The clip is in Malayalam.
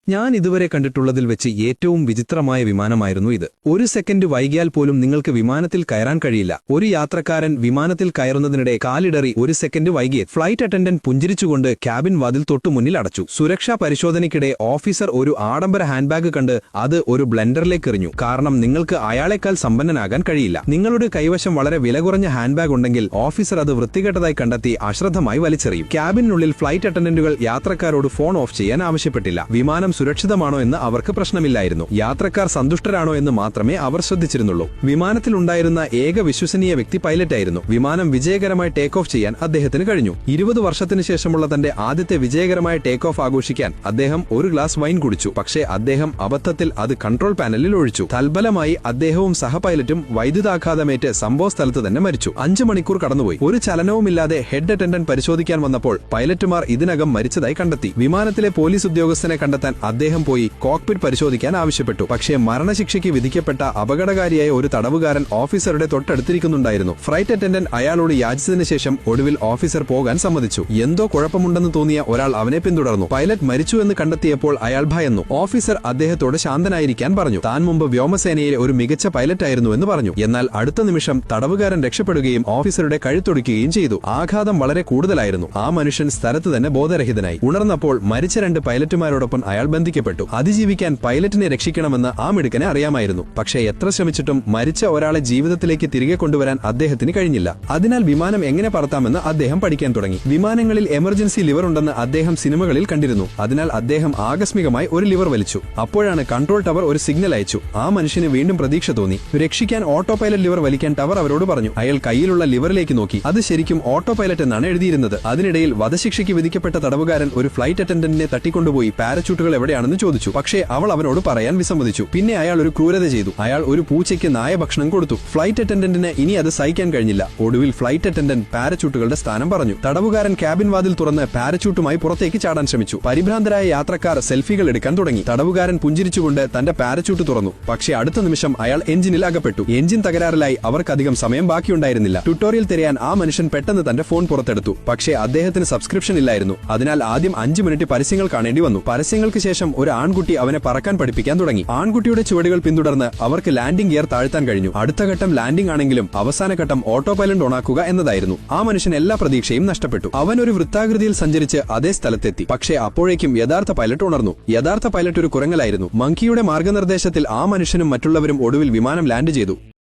ഞാൻ ഇതുവരെ കണ്ടിട്ടുള്ളതിൽ വെച്ച് ഏറ്റവും വിചിത്രമായ വിമാനമായിരുന്നു ഇത്. ഒരു സെക്കൻഡ് വൈകിയാൽ പോലും നിങ്ങൾക്ക് വിമാനത്തിൽ കയറാൻ കഴിയില്ല. ഒരു യാത്രക്കാരൻ വിമാനത്തിൽ കയറുന്നതിനിടെ കാലിടറി ഒരു സെക്കൻഡ് വൈകിയ ഫ്ലൈറ്റ് അറ്റൻഡന്റ് പുഞ്ചിരിച്ചുകൊണ്ട് ക്യാബിൻ വാതിൽ തൊട്ടുമുന്നിൽ അടച്ചു. സുരക്ഷാ പരിശോധനയ്ക്കിടെ ഓഫീസർ ഒരു ആഡംബര ഹാൻഡ്ബാഗ് കണ്ട് അത് ഒരു ബ്ലെൻഡറിലേക്ക് എറിഞ്ഞു. കാരണം നിങ്ങൾക്ക് അയാളെക്കാൾ സമ്പന്നനാകാൻ കഴിയില്ല. നിങ്ങളുടെ കൈവശം വളരെ വില കുറഞ്ഞ ഹാൻഡ്ബാഗ് ഉണ്ടെങ്കിൽ ഓഫീസർ അത് വൃത്തികെട്ടതായി കണ്ടെത്തി അശ്രദ്ധമായി വലിച്ചെറിയും. ക്യാബിനുള്ളിൽ ഫ്ലൈറ്റ് അറ്റൻഡന്റുകൾ യാത്രക്കാരോട് ഫോൺ ഓഫ് ചെയ്യാൻ ആവശ്യപ്പെട്ടില്ല. വിമാനം സുരക്ഷിതമാണോ എന്ന് അവർക്ക് പ്രശ്നമില്ലായിരുന്നു. യാത്രക്കാർ സന്തുഷ്ടരാണോ എന്ന് മാത്രമേ അവർ ശ്രദ്ധിച്ചിരുന്നുള്ളൂ. വിമാനത്തിലുണ്ടായിരുന്ന ഏക വിശ്വസനീയ വ്യക്തി പൈലറ്റായിരുന്നു. വിമാനം വിജയകരമായി ടേക്ക് ഓഫ് ചെയ്യാൻ അദ്ദേഹത്തിന് കഴിഞ്ഞു. 20 വർഷത്തിനു ശേഷമുള്ള തന്റെ ആദ്യത്തെ വിജയകരമായ ടേക്ക് ഓഫ് ആഘോഷിക്കാൻ അദ്ദേഹം ഒരു ഗ്ലാസ് വൈൻ കുടിച്ചു. പക്ഷേ അദ്ദേഹം അബദ്ധത്തിൽ അത് കൺട്രോൾ പാനലിൽ ഒഴിച്ചു. തൽഫലമായി അദ്ദേഹവും സഹപൈലറ്റും വൈദ്യുതാഘാതമേറ്റ് സംഭവ സ്ഥലത്ത് തന്നെ മരിച്ചു. 5 മണിക്കൂർ കടന്നുപോയി. ഒരു ചലനവുമില്ലാതെ ഹെഡ് അറ്റൻഡന്റ് പരിശോധിക്കാൻ വന്നപ്പോൾ പൈലറ്റുമാർ ഇതിനകം മരിച്ചതായി കണ്ടെത്തി. വിമാനത്തിലെ പോലീസ് ഉദ്യോഗസ്ഥനെ കണ്ടെത്താൻ അദ്ദേഹം പോയി കോക്പിറ്റ് പരിശോധിക്കാൻ ആവശ്യപ്പെട്ടു. പക്ഷേ മരണശിക്ഷയ്ക്ക് വിധിക്കപ്പെട്ട അപകടകാരിയായ ഒരു തടവുകാരൻ ഓഫീസറുടെ തൊട്ടടുത്തിരിക്കുന്നുണ്ടായിരുന്നു. ഫ്ലൈറ്റ് അറ്റൻഡന്റ് അയാളോട് യാചിച്ചതിനു ശേഷം ഒടുവിൽ ഓഫീസർ പോകാൻ സമ്മതിച്ചു. എന്തോ കുഴപ്പമുണ്ടെന്ന് തോന്നിയ ഒരാൾ അവനെ പിന്തുടർന്നു. പൈലറ്റ് മരിച്ചു എന്ന് കണ്ടെത്തിയപ്പോൾ അയാൾ ഭയന്നു. ഓഫീസർ അദ്ദേഹത്തോട് ശാന്തനായിരിക്കാൻ പറഞ്ഞു. താൻ മുമ്പ് വ്യോമസേനയിലെ ഒരു മികച്ച പൈലറ്റായിരുന്നു എന്ന് പറഞ്ഞു. എന്നാൽ അടുത്ത നിമിഷം തടവുകാരൻ രക്ഷപ്പെടുകയും ഓഫീസറുടെ കഴുത്തൊടിക്കുകയും ചെയ്തു. ആഘാതം വളരെ കൂടുതലായിരുന്നു. ആ മനുഷ്യൻ സ്ഥലത്ത് തന്നെ ബോധരഹിതനായി. ഉണർന്നപ്പോൾ മരിച്ച 2 പൈലറ്റുമാരോടൊപ്പം അയാൾ ബന്ധിക്കപ്പെട്ടു. അതിജീവിക്കാൻ പൈലറ്റിനെ രക്ഷിക്കണമെന്ന് ആ മിടുക്കനെ അറിയാമായിരുന്നു. പക്ഷേ എത്ര ശ്രമിച്ചിട്ടും മരിച്ച ഒരാളെ ജീവിതത്തിലേക്ക് തിരികെ കൊണ്ടുവരാൻ അദ്ദേഹത്തിന് കഴിഞ്ഞില്ല. അതിനാൽ വിമാനം എങ്ങനെ പറത്താമെന്ന് അദ്ദേഹം പഠിക്കാൻ തുടങ്ങി. വിമാനങ്ങളിൽ എമർജൻസി ലിവർ ഉണ്ടെന്ന് അദ്ദേഹം സിനിമകളിൽ കണ്ടിരുന്നു. അതിനാൽ അദ്ദേഹം ആകസ്മികമായി ഒരു ലിവർ വലിച്ചു. അപ്പോഴാണ് കൺട്രോൾ ടവർ ഒരു സിഗ്നൽ അയച്ചു. ആ മനുഷ്യന് വീണ്ടും പ്രതീക്ഷ തോന്നി. രക്ഷിക്കാൻ ഓട്ടോ പൈലറ്റ് ലിവർ വലിക്കാൻ ടവർ അവരോട് പറഞ്ഞു. അയാൾ കയ്യിലുള്ള ലിവറിലേക്ക് നോക്കി. അത് ശരിക്കും ഓട്ടോ പൈലറ്റ് എന്നാണ് എഴുതിയിരുന്നത്. അതിനിടയിൽ വധശിക്ഷയ്ക്ക് വിധിക്കപ്പെട്ട തടവുകാരൻ ഒരു ഫ്ലൈറ്റ് അറ്റൻഡന്റിനെ തട്ടിക്കൊണ്ടുപോയി പാരച്യൂട്ടുകൾ എവിടെയാണെന്ന് ചോദിച്ചു. പക്ഷേ അവൾ അവനോട് പറയാൻ വിസമ്മതിച്ചു. പിന്നെ അയാൾ ഒരു ക്രൂരത ചെയ്തു. അയാൾ ഒരു പൂച്ചയ്ക്ക് നായ ഭക്ഷണം കൊടുത്തു. ഫ്ലൈറ്റ് അറ്റൻഡന്റിന് ഇനി അത് സഹിക്കാൻ കഴിഞ്ഞില്ല. ഒടുവിൽ ഫ്ലൈറ്റ് അറ്റൻഡന്റ് പാരച്യൂട്ടുകളുടെ സ്ഥാനം പറഞ്ഞു. തടവുകാരൻ ക്യാബിൻ വാതിൽ തുറന്ന് പാരച്യൂട്ടുമായി പുറത്തേക്ക് ചാടാൻ ശ്രമിച്ചു. പരിഭ്രാന്തരായ യാത്രക്കാർ സെൽഫികൾ എടുക്കാൻ തുടങ്ങി. തടവുകാരൻ പുഞ്ചിരിച്ചുകൊണ്ട് തന്റെ പാരച്യൂട്ട് തുറന്നു. പക്ഷേ അടുത്ത നിമിഷം അയാൾ എഞ്ചിനിൽ അകപ്പെട്ടു. എഞ്ചിൻ തകരാറിലായി അവർക്കധികം സമയം ബാക്കിയുണ്ടായിരുന്നില്ല. ട്യൂട്ടോറിയൽ തിരയാൻ ആ മനുഷ്യൻ പെട്ടെന്ന് തന്റെ ഫോൺ പുറത്തെടുത്തു. പക്ഷേ അദ്ദേഹത്തിന് സബ്സ്ക്രിപ്ഷൻ ഇല്ലായിരുന്നു. അതിനാൽ ആദ്യം 5 മിനിറ്റ് പരസ്യങ്ങൾ കാണേണ്ടി വന്നു. പരസ്യങ്ങൾക്ക് ശേഷം ഒരു ആൺകുട്ടി അവനെ പറക്കാൻ പഠിപ്പിക്കാൻ തുടങ്ങി. ആൺകുട്ടിയുടെ ചുവടുകൾ പിന്തുടർന്ന് അവർക്ക് ലാൻഡിംഗ് ഗിയർ താഴ്ത്താൻ കഴിഞ്ഞു. അടുത്ത ഘട്ടം ലാൻഡിംഗ് ആണെങ്കിലും അവസാന ഘട്ടം ഓട്ടോ പൈലറ്റ് ഓണാക്കുക എന്നതായിരുന്നു. ആ മനുഷ്യൻ എല്ലാ പ്രതീക്ഷയും നഷ്ടപ്പെട്ടു. അവൻ ഒരു വൃത്താകൃതിയിൽ സഞ്ചരിച്ച് അതേ സ്ഥലത്തെത്തി. പക്ഷേ അപ്പോഴേക്കും യഥാർത്ഥ പൈലറ്റ് ഉണർന്നു. യഥാർത്ഥ പൈലറ്റ് ഒരു കുരങ്ങലായിരുന്നു. മങ്കിയുടെ മാർഗനിർദ്ദേശത്തിൽ ആ മനുഷ്യനും മറ്റുള്ളവരും ഒടുവിൽ വിമാനം ലാൻഡ് ചെയ്തു.